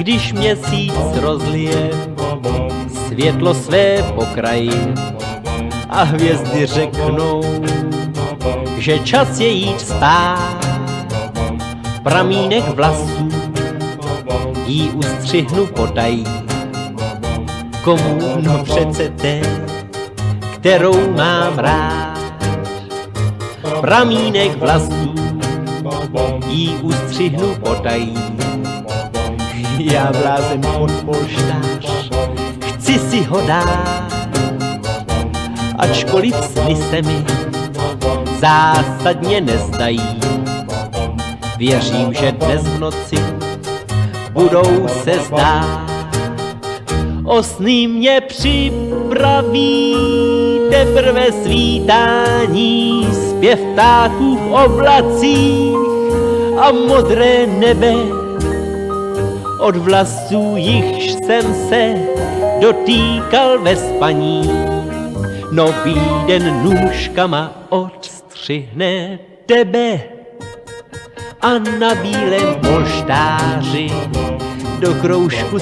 Když měsíc rozlije světlo své pokraji a hvězdy řeknou, že čas je jít spát. Pramínek vlasů jí ustřihnu potají. Komu? No přece té, kterou mám rád. Pramínek vlasů jí ustřihnu potají. Já blázen pod polštář, chci si ho dát, ačkoliv sny se mi zásadně nezdají. Věřím, že dnes v noci budou se zdát. O sny mě připraví teprve svítání, zpěv ptáků v oblacích a modré nebe. Od vlasů jichž jsem se dotýkal ve spaní, nový den nůžkama odstřihne tebe. A na bílém polštáři do kroužku